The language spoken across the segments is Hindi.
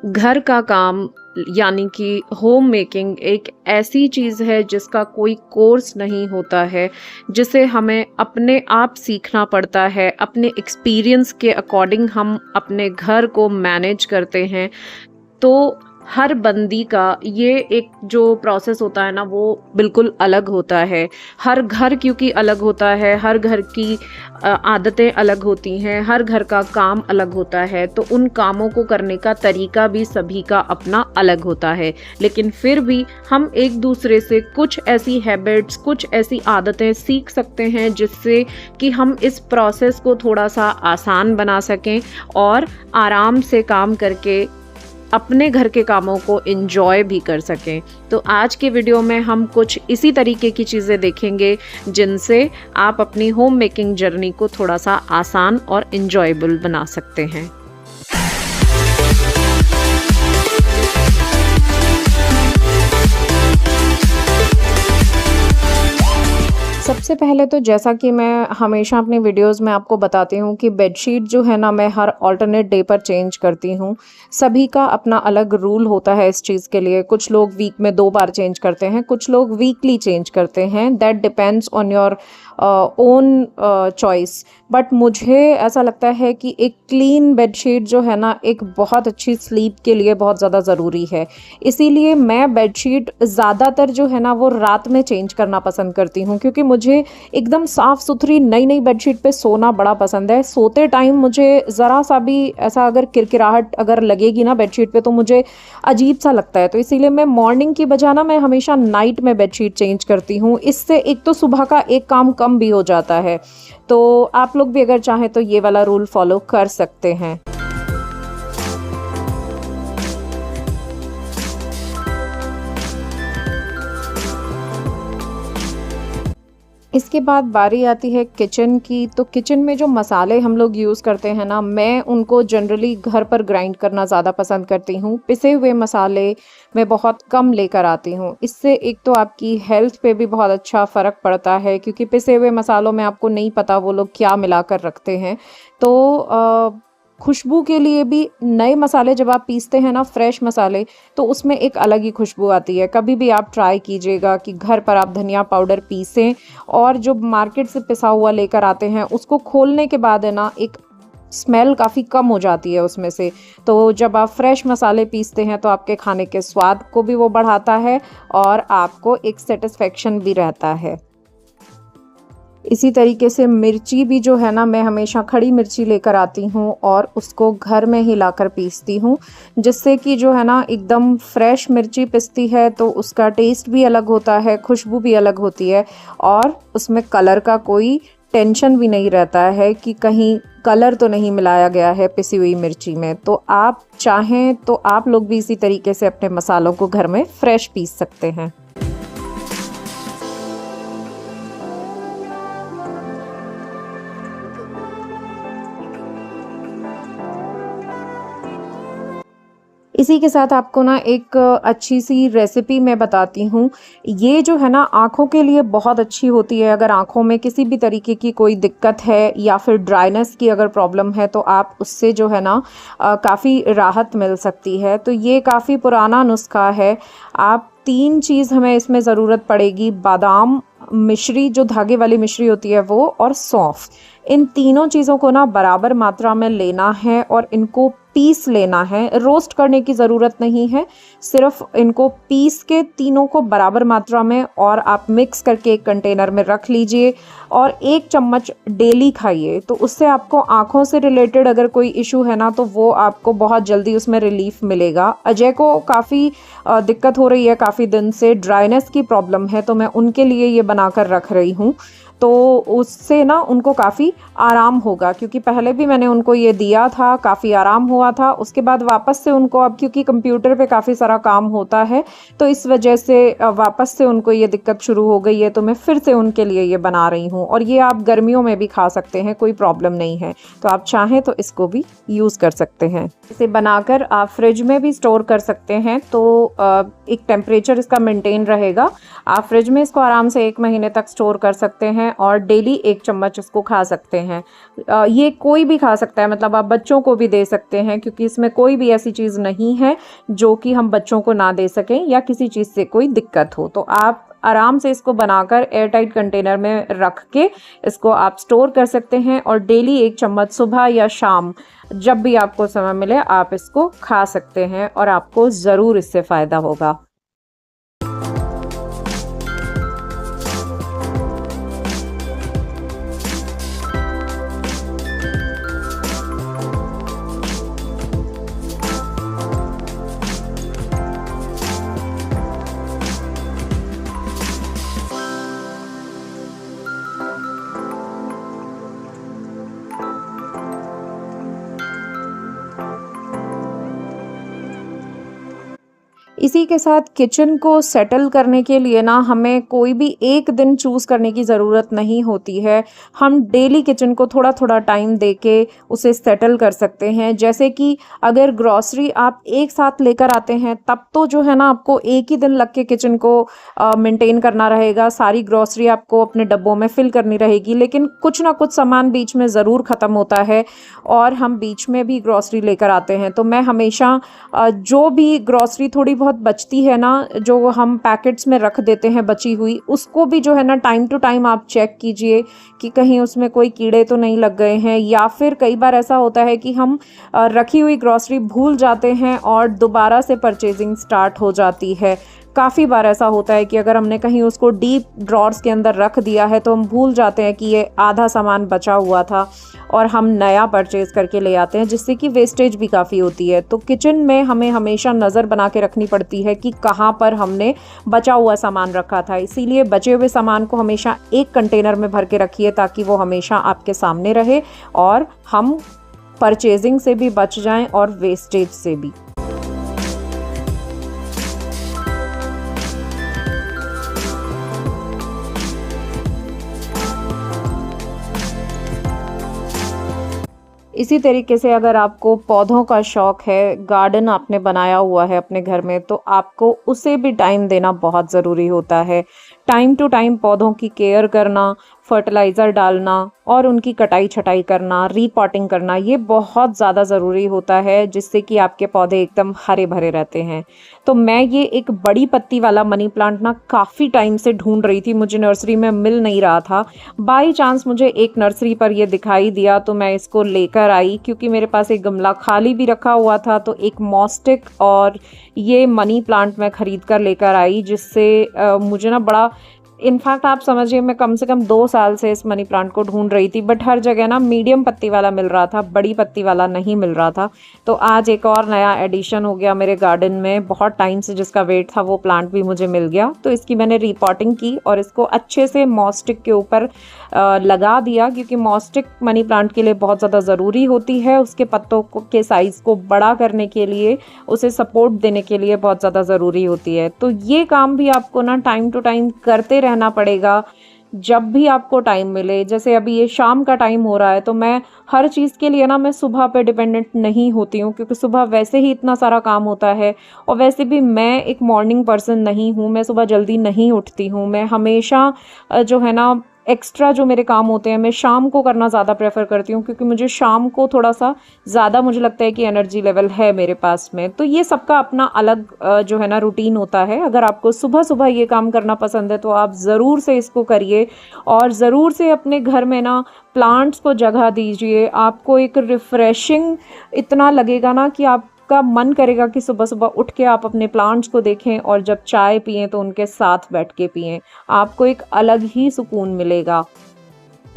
घर का काम यानी कि होम मेकिंग एक ऐसी चीज़ है जिसका कोई कोर्स नहीं होता है, जिसे हमें अपने आप सीखना पड़ता है। अपने एक्सपीरियंस के अकॉर्डिंग हम अपने घर को मैनेज करते हैं। तो हर बंदी का ये एक जो प्रोसेस होता है ना, वो बिल्कुल अलग होता है। हर घर क्योंकि अलग होता है, हर घर की आदतें अलग होती हैं, हर घर का काम अलग होता है, तो उन कामों को करने का तरीका भी सभी का अपना अलग होता है। लेकिन फिर भी हम एक दूसरे से कुछ ऐसी हैबिट्स, कुछ ऐसी आदतें सीख सकते हैं जिससे कि हम इस प्रोसेस को थोड़ा सा आसान बना सकें और आराम से काम करके अपने घर के कामों को एंजॉय भी कर सकें। तो आज के वीडियो में हम कुछ इसी तरीके की चीज़ें देखेंगे जिनसे आप अपनी होम मेकिंग जर्नी को थोड़ा सा आसान और एंजॉयबल बना सकते हैं। सबसे पहले तो जैसा कि मैं हमेशा अपनी वीडियोस में आपको बताती हूँ कि बेडशीट जो है ना, मैं हर ऑल्टरनेट डे पर चेंज करती हूँ। सभी का अपना अलग रूल होता है इस चीज़ के लिए। कुछ लोग वीक में 2 बार चेंज करते हैं, कुछ लोग वीकली चेंज करते हैं। That depends on your own choice. But मुझे ऐसा लगता है कि एक क्लीन बेडशीट जो है ना, एक बहुत अच्छी स्लीप के लिए बहुत ज़्यादा ज़रूरी है। इसीलिए मैं बेडशीट ज़्यादातर जो है ना, वो रात में चेंज करना पसंद करती हूँ, क्योंकि मुझे एकदम साफ़ सुथरी नई नई बेडशीट पे सोना बड़ा पसंद है। सोते टाइम मुझे ज़रा सा भी ऐसा अगर किरकिराहट अगर लगेगी ना बेडशीट पे, तो मुझे अजीब सा लगता है। तो इसीलिए मैं मॉर्निंग की बजाय ना, मैं हमेशा नाइट में बेडशीट चेंज करती हूँ। इससे एक तो सुबह का एक काम कम भी हो जाता है। तो आप लोग भी अगर चाहें तो ये वाला रूल फॉलो कर सकते हैं। इसके बाद बारी आती है किचन की। तो किचन में जो मसाले हम लोग यूज़ करते हैं ना, मैं उनको जनरली घर पर ग्राइंड करना ज़्यादा पसंद करती हूँ। पिसे हुए मसाले मैं बहुत कम लेकर आती हूँ। इससे एक तो आपकी हेल्थ पे भी बहुत अच्छा फ़र्क पड़ता है, क्योंकि पिसे हुए मसालों में आपको नहीं पता वो लोग क्या मिलाकर रखते हैं। तो खुशबू के लिए भी नए मसाले जब आप पीसते हैं ना, फ्रेश मसाले, तो उसमें एक अलग ही खुशबू आती है। कभी भी आप ट्राई कीजिएगा कि घर पर आप धनिया पाउडर पीसें और जो मार्केट से पिसा हुआ लेकर आते हैं उसको खोलने के बाद है ना, एक स्मेल काफ़ी कम हो जाती है उसमें से। तो जब आप फ्रेश मसाले पीसते हैं तो आपके खाने के स्वाद को भी वो बढ़ाता है और आपको एक सेटिस्फेक्शन भी रहता है। इसी तरीके से मिर्ची भी जो है ना, मैं हमेशा खड़ी मिर्ची लेकर आती हूँ और उसको घर में ही लाकर पीसती हूँ, जिससे कि जो है ना, एकदम फ्रेश मिर्ची पिसती है तो उसका टेस्ट भी अलग होता है, खुशबू भी अलग होती है और उसमें कलर का कोई टेंशन भी नहीं रहता है कि कहीं कलर तो नहीं मिलाया गया है पिसी हुई मिर्ची में। तो आप चाहें तो आप लोग भी इसी तरीके से अपने मसालों को घर में फ्रेश पीस सकते हैं। इसी के साथ आपको ना एक अच्छी सी रेसिपी मैं बताती हूँ। ये जो है ना, आँखों के लिए बहुत अच्छी होती है। अगर आँखों में किसी भी तरीके की कोई दिक्कत है या फिर ड्राइनेस की अगर प्रॉब्लम है, तो आप उससे जो है ना काफ़ी राहत मिल सकती है। तो ये काफ़ी पुराना नुस्खा है। आप 3 चीज़ हमें इसमें ज़रूरत पड़ेगी: बादाम, मिश्री, जो धागे वाली मिश्री होती है वो, और सौंफ। इन तीनों चीज़ों को ना बराबर मात्रा में लेना है और इनको पीस लेना है। रोस्ट करने की ज़रूरत नहीं है, सिर्फ इनको पीस के तीनों को बराबर मात्रा में और आप मिक्स करके एक कंटेनर में रख लीजिए और 1 चम्मच डेली खाइए। तो उससे आपको आँखों से रिलेटेड अगर कोई इशू है ना, तो वो आपको बहुत जल्दी उसमें रिलीफ मिलेगा। अजय को काफ़ी दिक्कत हो रही है, काफ़ी दिन से ड्राइनेस की प्रॉब्लम है, तो मैं उनके लिए ये बनाकर रख रही हूँ। तो उससे ना उनको काफ़ी आराम होगा, क्योंकि पहले भी मैंने उनको ये दिया था, काफ़ी आराम हुआ था। उसके बाद वापस से उनको, अब क्योंकि कंप्यूटर पे काफ़ी सारा काम होता है, तो इस वजह से वापस से उनको ये दिक्कत शुरू हो गई है। तो मैं फिर से उनके लिए ये बना रही हूँ और ये आप गर्मियों में भी खा सकते हैं, कोई प्रॉब्लम नहीं है। तो आप चाहें तो इसको भी यूज़ कर सकते हैं। इसे बनाकर आप फ्रिज में भी स्टोर कर सकते हैं, तो एक टेम्परेचर इसका मेंटेन रहेगा। आप फ्रिज में इसको आराम से 1 महीने तक स्टोर कर सकते हैं हैं और डेली 1 चम्मच इसको खा सकते हैं। ये कोई भी खा सकता है, मतलब आप बच्चों को भी दे सकते हैं, क्योंकि इसमें कोई भी ऐसी चीज़ नहीं है जो कि हम बच्चों को ना दे सकें या किसी चीज़ से कोई दिक्कत हो। तो आप आराम से इसको बनाकर एयर टाइट कंटेनर में रख के इसको आप स्टोर कर सकते हैं और डेली 1 चम्मच सुबह या शाम जब भी आपको समय मिले आप इसको खा सकते हैं और आपको ज़रूर इससे फ़ायदा होगा। इसी के साथ किचन को सेटल करने के लिए ना हमें कोई भी एक दिन चूज़ करने की ज़रूरत नहीं होती है। हम डेली किचन को थोड़ा-थोड़ा टाइम देके उसे सेटल कर सकते हैं। जैसे कि अगर ग्रॉसरी आप एक साथ लेकर आते हैं तब तो जो है ना आपको एक ही दिन लग के किचन को मेंटेन करना रहेगा। सारी ग्रॉसरी आपको अपने डब्बों में फ़िल करनी रहेगी, लेकिन कुछ ना कुछ सामान बीच में ज़रूर ख़त्म होता है और हम बीच में भी ग्रॉसरी लेकर आते हैं। तो मैं हमेशा जो भी ग्रॉसरी थोड़ी बहुत बचती है ना, जो हम पैकेट्स में रख देते हैं बची हुई, उसको भी जो है ना टाइम टू टाइम आप चेक कीजिए कि कहीं उसमें कोई कीड़े तो नहीं लग गए हैं। या फिर कई बार ऐसा होता है कि हम रखी हुई ग्रॉसरी भूल जाते हैं और दोबारा से परचेजिंग स्टार्ट हो जाती है। काफ़ी बार ऐसा होता है कि अगर हमने कहीं उसको डीप ड्रॉर्स के अंदर रख दिया है तो हम भूल जाते हैं कि ये आधा सामान बचा हुआ था और हम नया परचेज़ करके ले आते हैं, जिससे कि वेस्टेज भी काफ़ी होती है। तो किचन में हमें हमेशा नज़र बना के रखनी पड़ती है कि कहाँ पर हमने बचा हुआ सामान रखा था। इसीलिए बचे हुए सामान को हमेशा एक कंटेनर में भर के रखिए ताकि वो हमेशा आपके सामने रहे और हम परचेजिंग से भी बच जाएं और वेस्टेज से भी। इसी तरीके से अगर आपको पौधों का शौक़ है, गार्डन आपने बनाया हुआ है अपने घर में, तो आपको उसे भी टाइम देना बहुत ज़रूरी होता है। टाइम टू टाइम पौधों की केयर करना, फर्टिलाइज़र डालना और उनकी कटाई छटाई करना, रीपॉटिंग करना, ये बहुत ज़्यादा ज़रूरी होता है, जिससे कि आपके पौधे एकदम हरे भरे रहते हैं। तो मैं ये एक बड़ी पत्ती वाला मनी प्लांट ना काफ़ी टाइम से ढूंढ रही थी, मुझे नर्सरी में मिल नहीं रहा था। बाई चांस मुझे एक नर्सरी पर ये दिखाई दिया तो मैं इसको लेकर आई, क्योंकि मेरे पास एक गमला खाली भी रखा हुआ था। तो एक मॉस्टिक और ये मनी प्लांट मैं ख़रीद कर लेकर आई, जिससे मुझे ना बड़ा, इनफैक्ट आप समझिए मैं कम से कम 2 साल से इस मनी प्लांट को ढूंढ रही थी, बट हर जगह ना मीडियम पत्ती वाला मिल रहा था, बड़ी पत्ती वाला नहीं मिल रहा था। तो आज एक और नया एडिशन हो गया मेरे गार्डन में, बहुत टाइम से जिसका वेट था वो प्लांट भी मुझे मिल गया। तो इसकी मैंने रिपॉटिंग की और इसको अच्छे से मॉस्टिक के ऊपर लगा दिया, क्योंकि मॉस्टिक मनी प्लांट के लिए बहुत ज़्यादा ज़रूरी होती है। उसके पत्तों के साइज़ को बड़ा करने के लिए, उसे सपोर्ट देने के लिए बहुत ज़्यादा ज़रूरी होती है। तो ये काम भी आपको ना टाइम टू टाइम करते रहना पड़ेगा, जब भी आपको टाइम मिले। जैसे अभी ये शाम का टाइम हो रहा है, तो मैं हर चीज़ के लिए ना मैं सुबह पे डिपेंडेंट नहीं होती हूँ, क्योंकि सुबह वैसे ही इतना सारा काम होता है और वैसे भी मैं एक मॉर्निंग पर्सन नहीं हूँ, मैं सुबह जल्दी नहीं उठती हूँ। मैं हमेशा जो है ना एक्स्ट्रा जो मेरे काम होते हैं मैं शाम को करना ज़्यादा प्रेफर करती हूँ, क्योंकि मुझे शाम को थोड़ा सा ज़्यादा मुझे लगता है कि एनर्जी लेवल है मेरे पास में। तो ये सबका अपना अलग जो है ना रूटीन होता है। अगर आपको सुबह सुबह ये काम करना पसंद है तो आप ज़रूर से इसको करिए और ज़रूर से अपने घर में ना प्लांट्स को जगह दीजिए। आपको एक रिफ़्रेशिंग इतना लगेगा ना कि आपका मन करेगा कि सुबह सुबह उठ के आप अपने प्लांट्स को देखें और जब चाय पिएं तो उनके साथ बैठ के पिएं। आपको एक अलग ही सुकून मिलेगा।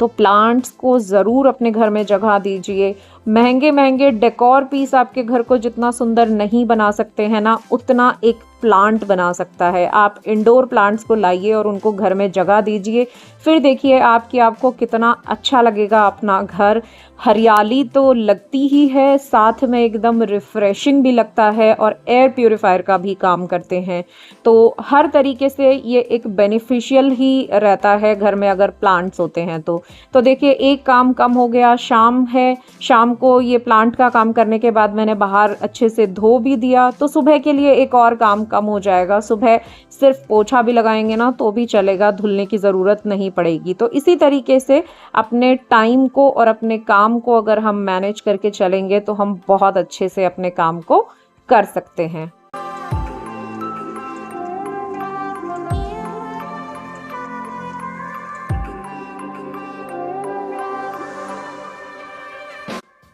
तो प्लांट्स को ज़रूर अपने घर में जगह दीजिए। महंगे महंगे डेकोर पीस आपके घर को जितना सुंदर नहीं बना सकते हैं ना, उतना एक प्लांट बना सकता है। आप इंडोर प्लांट्स को लाइए और उनको घर में जगह दीजिए, फिर देखिए आपको कितना अच्छा लगेगा अपना घर। हरियाली तो लगती ही है, साथ में एकदम रिफ़्रेशिंग भी लगता है और एयर प्यूरिफायर का भी काम करते हैं। तो हर तरीके से ये एक बेनिफिशियल ही रहता है घर में अगर प्लांट्स होते हैं तो देखिए एक काम कम हो गया। शाम है, शाम को ये प्लांट का काम करने के बाद मैंने बाहर अच्छे से धो भी दिया, तो सुबह के लिए एक और काम कम हो जाएगा। सुबह सिर्फ पोछा भी लगाएंगे ना तो भी चलेगा, धुलने की ज़रूरत नहीं पड़ेगी। तो इसी तरीके से अपने टाइम को और अपने काम को अगर हम मैनेज करके चलेंगे तो हम बहुत अच्छे से अपने काम को कर सकते हैं।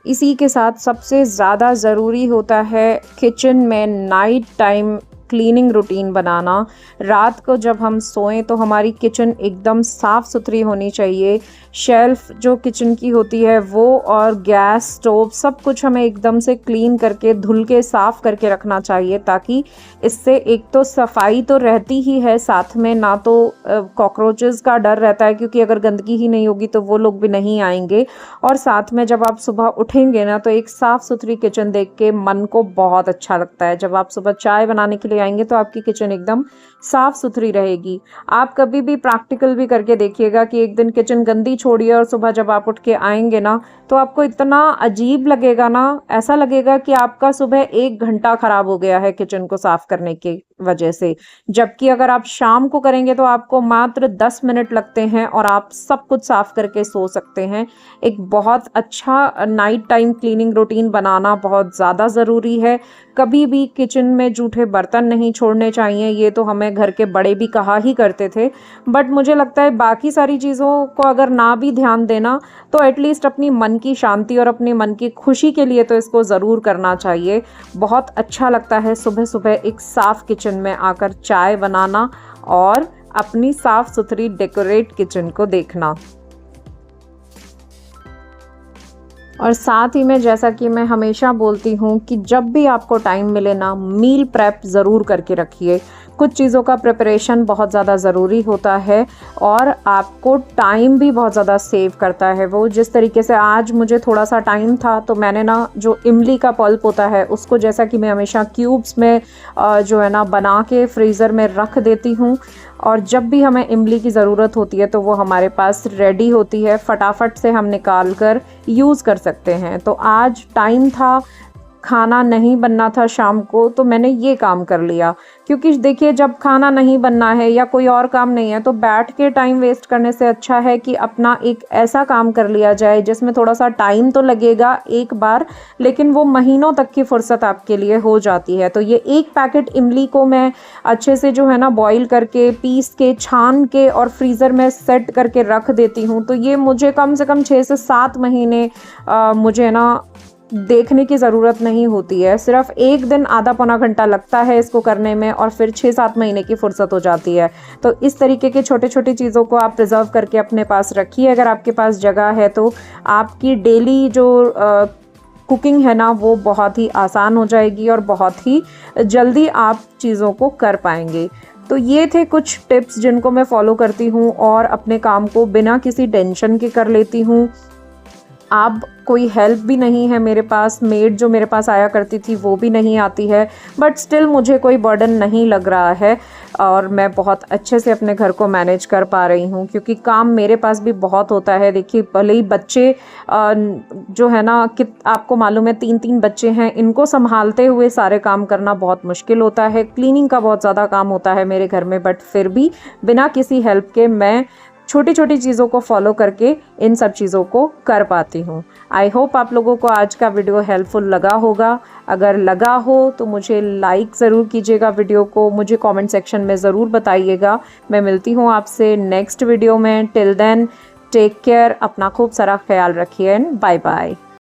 इसी के साथ सबसे ज़्यादा ज़रूरी होता है किचन में नाइट टाइम क्लीनिंग रूटीन बनाना। रात को जब हम सोएं तो हमारी किचन एकदम साफ़ सुथरी होनी चाहिए। शेल्फ़ जो किचन की होती है वो और गैस स्टोव सब कुछ हमें एकदम से क्लीन करके धुल के साफ़ करके रखना चाहिए, ताकि इससे एक तो सफाई तो रहती ही है, साथ में ना तो कॉकरोचेस का डर रहता है, क्योंकि अगर गंदगी ही नहीं होगी तो वो लोग भी नहीं आएंगे। और साथ में जब आप सुबह उठेंगे ना तो एक साफ़ सुथरी किचन देख के मन को बहुत अच्छा लगता है। जब आप सुबह चाय बनाने के लिए आएंगे तो आपकी किचन एकदम साफ सुथरी रहेगी। आप कभी भी प्रैक्टिकल भी करके देखिएगा कि एक दिन किचन गंदी छोड़िए और सुबह जब आप उठ के आएंगे ना तो आपको इतना अजीब लगेगा ना, ऐसा लगेगा कि आपका सुबह 1 घंटा खराब हो गया है किचन को साफ करने की वजह से। जबकि अगर आप शाम को करेंगे तो आपको मात्र 10 मिनट लगते हैं और आप सब कुछ साफ करके सो सकते हैं। एक बहुत अच्छा नाइट टाइम क्लीनिंग रूटीन बनाना बहुत ज़्यादा ज़रूरी है। कभी भी किचन में जूठे बर्तन नहीं छोड़ने चाहिए, ये तो हमें घर के बड़े भी कहा ही करते थे। बट मुझे लगता है बाकी सारी चीज़ों को अगर ना भी ध्यान देना तो एटलीस्ट अपनी मन की शांति और अपनी मन की खुशी के लिए तो इसको ज़रूर करना चाहिए। बहुत अच्छा लगता है सुबह सुबह एक साफ़ किचन में आकर चाय बनाना और अपनी साफ़ सुथरी डेकोरेट किचन को देखना। और साथ ही में जैसा कि मैं हमेशा बोलती हूँ कि जब भी आपको टाइम मिले ना मील प्रेप ज़रूर करके रखिए। कुछ चीज़ों का प्रिपरेशन बहुत ज़्यादा ज़रूरी होता है और आपको टाइम भी बहुत ज़्यादा सेव करता है वो। जिस तरीके से आज मुझे थोड़ा सा टाइम था तो मैंने ना जो इमली का पल्प होता है उसको, जैसा कि मैं हमेशा क्यूब्स में जो है ना बना के फ्रीज़र में रख देती हूँ, और जब भी हमें इमली की ज़रूरत होती है तो वो हमारे पास रेडी होती है, फटाफट से हम निकाल कर यूज़ कर सकते हैं। तो आज टाइम था, खाना नहीं बनना था शाम को, तो मैंने ये काम कर लिया। क्योंकि देखिए जब खाना नहीं बनना है या कोई और काम नहीं है तो बैठ के टाइम वेस्ट करने से अच्छा है कि अपना एक ऐसा काम कर लिया जाए जिसमें थोड़ा सा टाइम तो लगेगा एक बार, लेकिन वो महीनों तक की फुर्सत आपके लिए हो जाती है। तो ये 1 पैकेट इमली को मैं अच्छे से जो है ना बॉईल करके, पीस के, छान के और फ्रीज़र में सेट करके रख देती हूँ। तो ये मुझे कम से कम 6 से 7 महीने मुझे ना देखने की ज़रूरत नहीं होती है। सिर्फ एक दिन आधा पौना घंटा लगता है इसको करने में और फिर 6-7 महीने की फुर्सत हो जाती है। तो इस तरीके के छोटे छोटे चीज़ों को आप प्रिजर्व करके अपने पास रखिए। अगर आपके पास जगह है तो आपकी डेली जो कुकिंग है ना वो बहुत ही आसान हो जाएगी और बहुत ही जल्दी आप चीज़ों को कर पाएंगे। तो ये थे कुछ टिप्स जिनको मैं फॉलो करती हूँ और अपने काम को बिना किसी टेंशन के कर लेती हूँ। अब कोई हेल्प भी नहीं है मेरे पास, मेड जो मेरे पास आया करती थी वो भी नहीं आती है, बट स्टिल मुझे कोई बर्डन नहीं लग रहा है और मैं बहुत अच्छे से अपने घर को मैनेज कर पा रही हूँ, क्योंकि काम मेरे पास भी बहुत होता है। देखिए भले ही बच्चे जो है ना कि आपको मालूम है 3-3 बच्चे हैं, इनको संभालते हुए सारे काम करना बहुत मुश्किल होता है। क्लीनिंग का बहुत ज़्यादा काम होता है मेरे घर में, बट फिर भी बिना किसी हेल्प के मैं छोटी छोटी चीज़ों को फॉलो करके इन सब चीज़ों को कर पाती हूँ। आई होप आप लोगों को आज का वीडियो हेल्पफुल लगा होगा। अगर लगा हो तो मुझे लाइक ज़रूर कीजिएगा, वीडियो को मुझे कमेंट सेक्शन में ज़रूर बताइएगा। मैं मिलती हूँ आपसे नेक्स्ट वीडियो में। टिल देन टेक केयर, अपना खूब सारा ख्याल रखिए एंड बाय बाय।